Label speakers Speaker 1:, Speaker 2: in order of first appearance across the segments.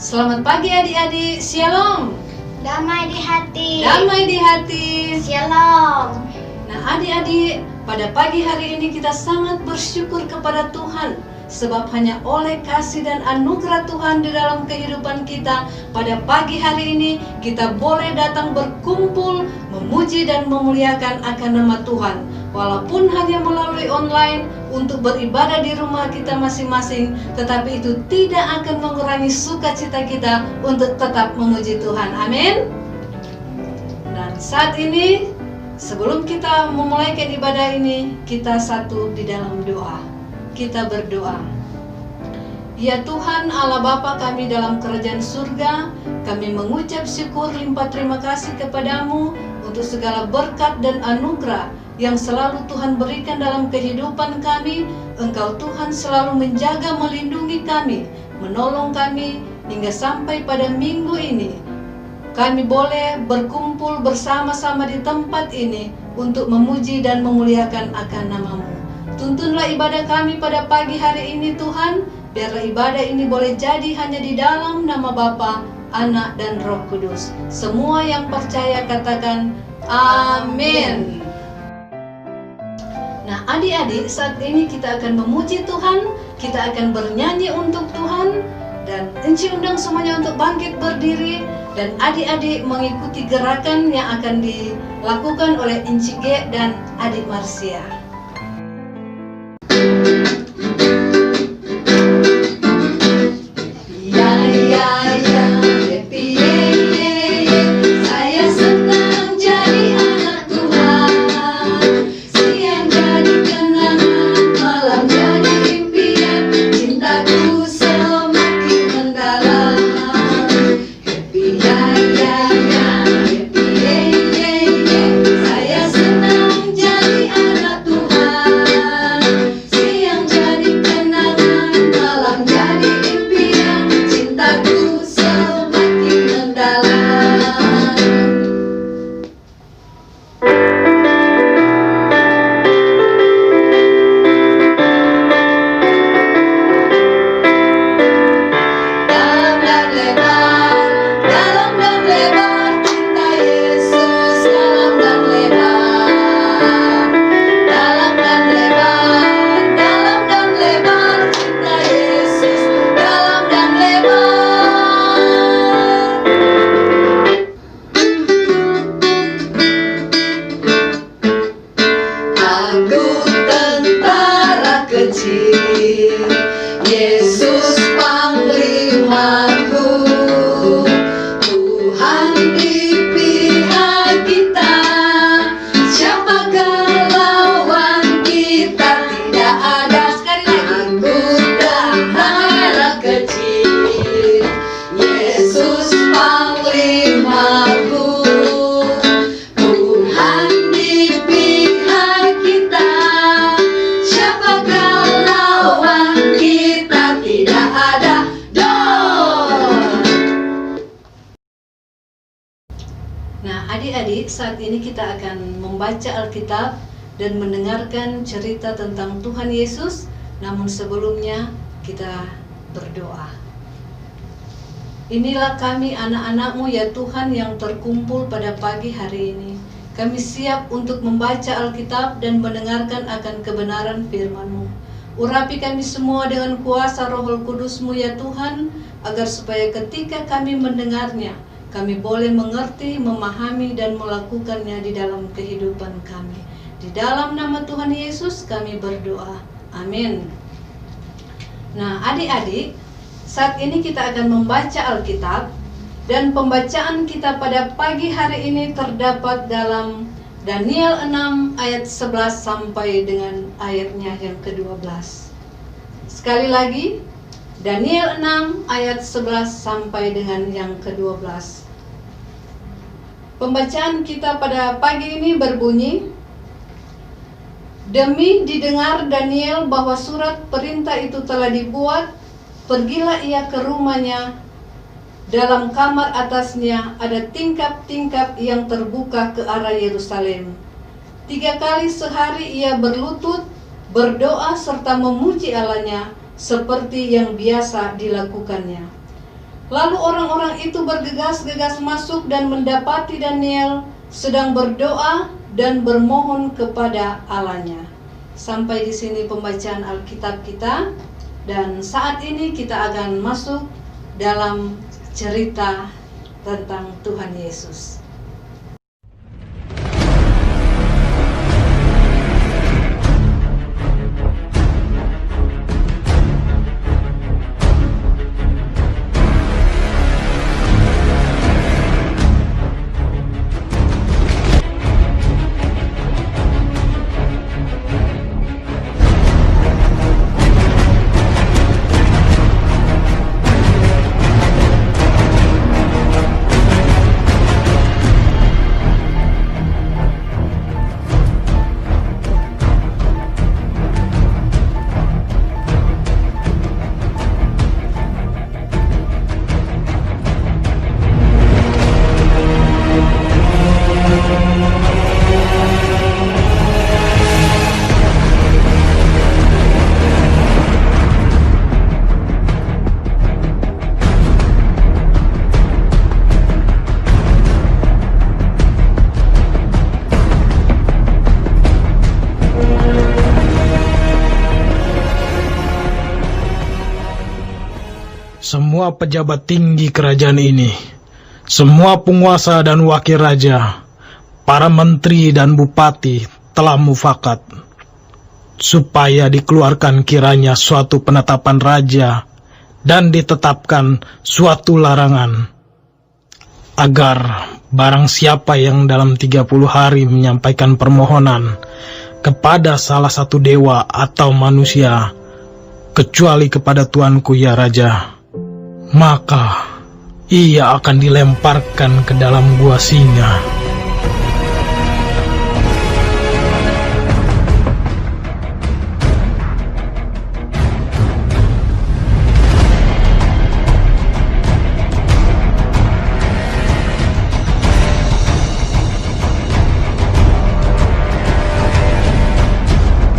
Speaker 1: Selamat pagi adik-adik, Shalom.
Speaker 2: Damai di hati.
Speaker 1: Damai di hati.
Speaker 2: Shalom.
Speaker 1: Nah adik-adik, pada pagi hari ini kita sangat bersyukur kepada Tuhan, sebab hanya oleh kasih dan anugerah Tuhan di dalam kehidupan kita, pada pagi hari ini kita boleh datang berkumpul, memuji dan memuliakan akan nama Tuhan. Walaupun hanya melalui online untuk beribadah di rumah kita masing-masing, tetapi itu tidak akan mengurangi sukacita kita untuk tetap memuji Tuhan. Amin. Dan saat ini, sebelum kita memulaikan ibadah ini, kita satu di dalam doa. Kita berdoa. Ya Tuhan Allah Bapa kami dalam kerajaan surga, kami mengucap syukur limpah terima kasih kepadamu untuk segala berkat dan anugerah yang selalu Tuhan berikan dalam kehidupan kami. Engkau Tuhan selalu menjaga, melindungi kami, menolong kami hingga sampai pada minggu ini. Kami boleh berkumpul bersama-sama di tempat ini untuk memuji dan memuliakan akan nama-Mu. Tuntunlah ibadah kami pada pagi hari ini Tuhan, biarlah ibadah ini boleh jadi hanya di dalam nama Bapa, Anak dan Roh Kudus. Semua yang percaya katakan amin. Nah adik-adik, saat ini kita akan memuji Tuhan, kita akan bernyanyi untuk Tuhan, dan Enci undang semuanya untuk bangkit berdiri, dan adik-adik mengikuti gerakan yang akan dilakukan oleh Enci G dan adik Marsia. Yesus Panglimaku, Tuhan di pihak kita, siapakah lawan kita? Tidak ada. Sekali lagi. Aku dan harap kecil, Yesus Panglimaku, Tuhan di pihak kita, siapakah lawan kita? Tidak ada. Nah adik-adik, saat ini kita akan membaca Alkitab dan mendengarkan cerita tentang Tuhan Yesus. Namun sebelumnya kita berdoa. Inilah kami anak-anak-Mu ya Tuhan yang terkumpul pada pagi hari ini. Kami siap untuk membaca Alkitab dan mendengarkan akan kebenaran firman-Mu. Urapi kami semua dengan kuasa Roh Kudus-Mu ya Tuhan, agar supaya ketika kami mendengarnya, kami boleh mengerti, memahami, dan melakukannya di dalam kehidupan kami. Di dalam nama Tuhan Yesus kami berdoa. Amin. Nah adik-adik, saat ini kita akan membaca Alkitab, dan pembacaan kita pada pagi hari ini terdapat dalam Daniel 6 ayat 11 sampai dengan ayatnya yang ke-12. Sekali lagi, Daniel 6 ayat 11 sampai dengan yang ke-12. Pembacaan kita pada pagi ini berbunyi, demi didengar Daniel bahwa surat perintah itu telah dibuat, pergilah ia ke rumahnya. Dalam kamar atasnya ada tingkap-tingkap yang terbuka ke arah Yerusalem. 3 kali sehari ia berlutut, berdoa serta memuji Allahnya seperti yang biasa dilakukannya. Lalu orang-orang itu bergegas-gegas masuk dan mendapati Daniel sedang berdoa dan bermohon kepada Allahnya. Sampai di sini pembacaan Alkitab kita, dan saat ini kita akan masuk dalam cerita tentang Tuhan Yesus.
Speaker 3: Semua pejabat tinggi kerajaan ini, semua penguasa dan wakil raja, para menteri dan bupati telah mufakat, supaya dikeluarkan kiranya suatu penetapan raja dan ditetapkan suatu larangan, agar barang siapa yang dalam 30 hari menyampaikan permohonan kepada salah satu dewa atau manusia, kecuali kepada Tuanku ya Raja, maka ia akan dilemparkan ke dalam gua singa.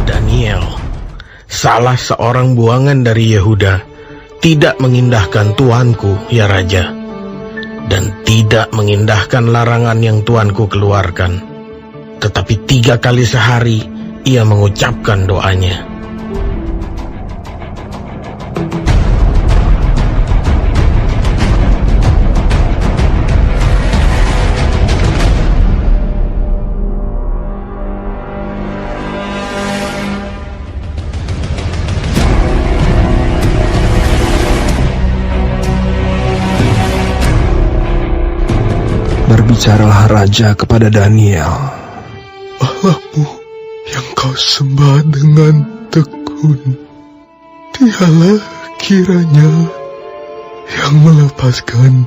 Speaker 4: Daniel, salah seorang buangan dari Yehuda, tidak mengindahkan Tuanku, ya Raja, dan tidak mengindahkan larangan yang Tuanku keluarkan. Tetapi 3 kali sehari ia mengucapkan doanya.
Speaker 5: Berbicaralah Raja kepada Daniel. Allahmu yang kau sembah dengan tekun, dialah kiranya yang melepaskan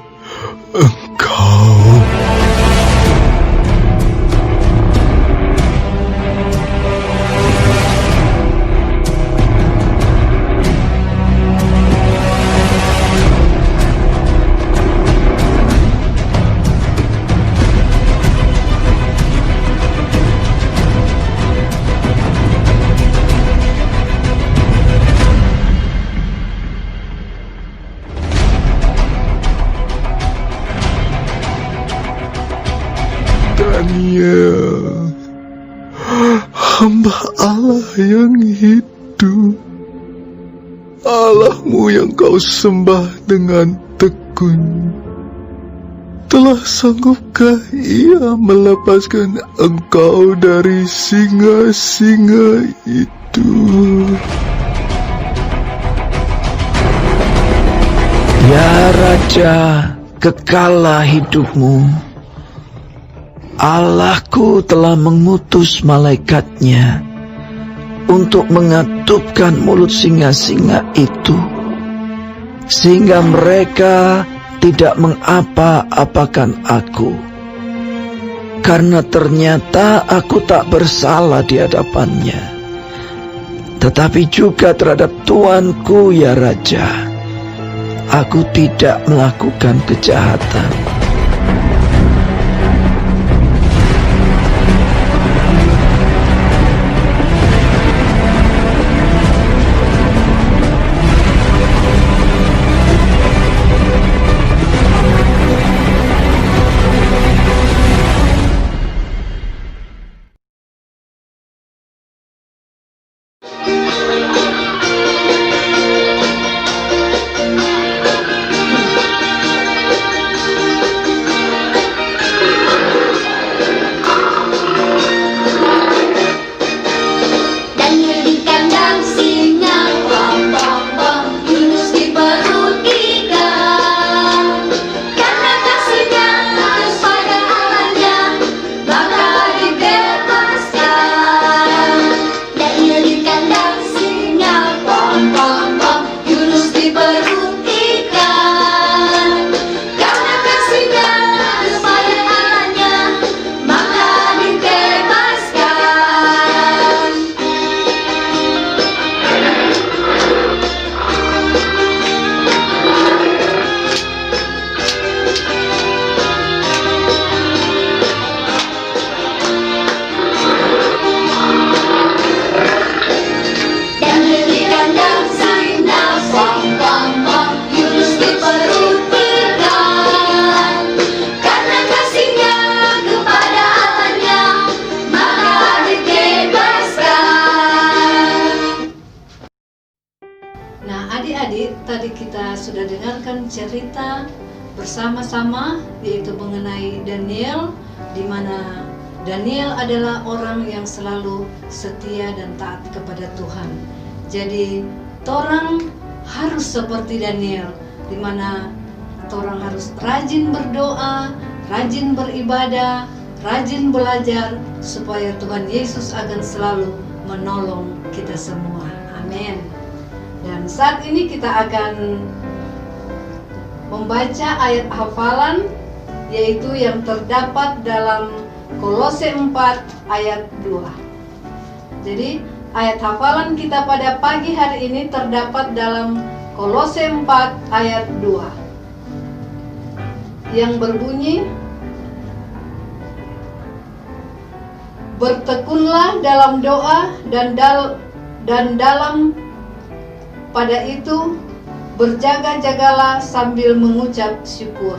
Speaker 5: engkau. Daniel, hamba Allah yang hidup, Allahmu yang kau sembah dengan tekun, telah sanggupkah ia melepaskan engkau dari singa-singa itu?
Speaker 6: Ya Raja, kekallah hidupmu. Allahku telah mengutus malaikatnya untuk mengatupkan mulut singa-singa itu, sehingga mereka tidak mengapa-apakan aku. Karena ternyata aku tak bersalah di hadapannya, tetapi juga terhadap Tuanku ya Raja, aku tidak melakukan kejahatan.
Speaker 1: Yunus diperutikan karena kasihnya kepada Allahnya, maka dibebaskan. Nah, adik-adik, tadi kita sudah dengarkan cerita bersama-sama, yaitu mengenai Daniel, di mana Daniel adalah orang yang selalu setia dan taat kepada Tuhan. Jadi, torang harus seperti Daniel, di mana torang harus rajin berdoa, rajin beribadah, rajin belajar, supaya Tuhan Yesus akan selalu menolong kita semua. Amin. Dan saat ini kita akan membaca ayat hafalan, yaitu yang terdapat dalam Kolose 4 ayat 2. Jadi ayat hafalan kita pada pagi hari ini terdapat dalam Kolose 4 ayat 2 yang berbunyi, bertekunlah dalam doa dan dalam pada itu berjaga-jagalah sambil mengucap syukur.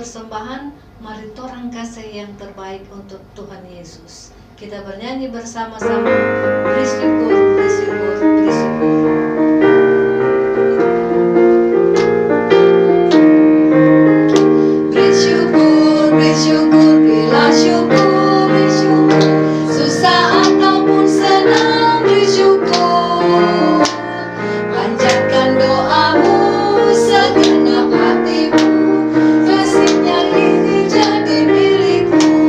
Speaker 1: persembahan, mari torang kasih yang terbaik untuk Tuhan Yesus. Kita bernyanyi bersama-sama, bersyukur, bersyukur, bersyukur. Bersyukur, bersyukur, bila syukur, bersyukur. Susah ataupun senang, bersyukur. Panjatkan doamu, segenap hatimu. Kasihnya ini jadi milikmu.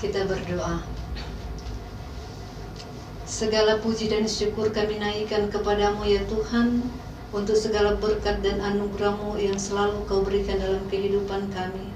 Speaker 1: Kita berdoa. Segala puji dan syukur kami naikkan kepadamu ya Tuhan, untuk segala berkat dan anugerah-Mu yang selalu Kau berikan dalam kehidupan kami.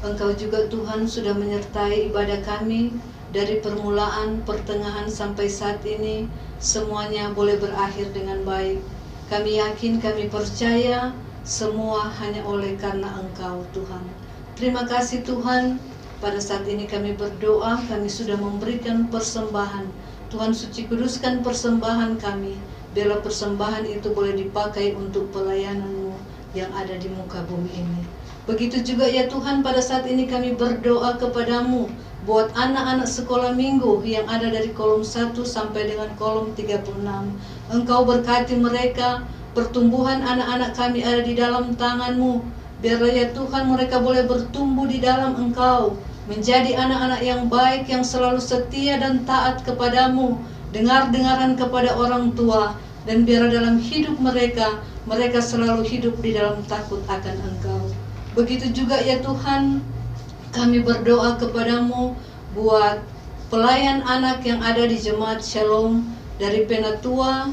Speaker 1: Engkau juga Tuhan sudah menyertai ibadah kami dari permulaan, pertengahan sampai saat ini. Semuanya boleh berakhir dengan baik. Kami yakin, kami percaya, semua hanya oleh karena Engkau Tuhan. Terima kasih Tuhan. Pada saat ini kami berdoa, kami sudah memberikan persembahan. Tuhan suci kuduskan persembahan kami. Biarlah persembahan itu boleh dipakai untuk pelayanan-Mu yang ada di muka bumi ini. Begitu juga ya Tuhan, pada saat ini kami berdoa kepadamu buat anak-anak sekolah minggu yang ada dari kolom 1 sampai dengan kolom 36. Engkau berkati mereka, pertumbuhan anak-anak kami ada di dalam tangan-Mu. Biarlah ya Tuhan mereka boleh bertumbuh di dalam Engkau, menjadi anak-anak yang baik, yang selalu setia dan taat kepadamu, dengar-dengaran kepada orang tua, dan biar dalam hidup mereka selalu hidup di dalam takut akan Engkau. Begitu juga ya Tuhan, kami berdoa kepadamu buat pelayan anak yang ada di Jemaat Shalom, dari penatua,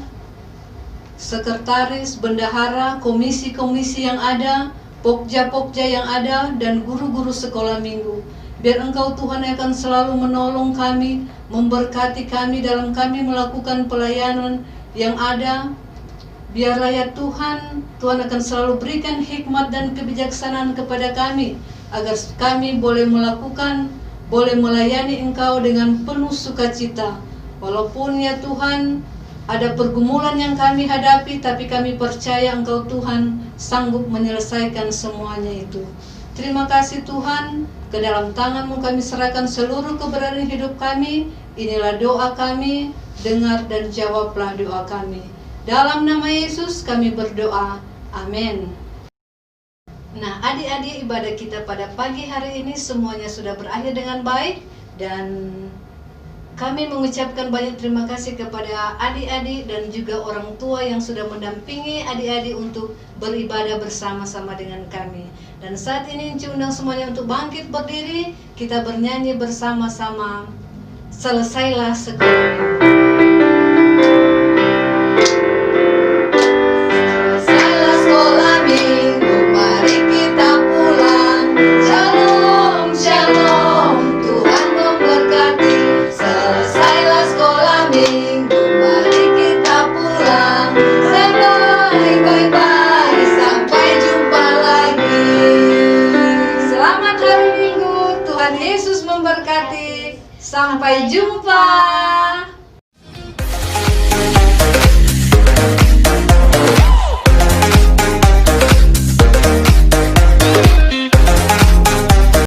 Speaker 1: sekretaris, bendahara, komisi-komisi yang ada, pokja-pokja yang ada, dan guru-guru sekolah minggu. Biar Engkau Tuhan akan selalu menolong kami, memberkati kami dalam kami melakukan pelayanan yang ada. Biarlah ya Tuhan, Tuhan akan selalu berikan hikmat dan kebijaksanaan kepada kami, agar kami boleh melakukan, boleh melayani Engkau dengan penuh sukacita. Walaupun ya Tuhan, ada pergumulan yang kami hadapi, tapi kami percaya Engkau Tuhan sanggup menyelesaikan semuanya itu. Terima kasih Tuhan, ke dalam tangan-Mu kami serahkan seluruh keberadaan hidup kami. Inilah doa kami, dengar dan jawablah doa kami. Dalam nama Yesus kami berdoa, amin. Nah adik-adik, ibadah kita pada pagi hari ini semuanya sudah berakhir dengan baik. Dan kami mengucapkan banyak terima kasih kepada adik-adik dan juga orang tua yang sudah mendampingi adik-adik untuk beribadah bersama-sama dengan kami. Dan saat ini Enci undang semuanya untuk bangkit berdiri, kita bernyanyi bersama-sama, Selesailah Sekolah Minggu. Selesailah sekolah minggu, mari kita pulang. Shalom, shalom, Tuhan memberkati. Selesailah sekolah minggu, mari kita pulang. Bye, bye, bye, sampai jumpa lagi. Selamat hari Minggu, Tuhan Yesus memberkati. Sampai jumpa.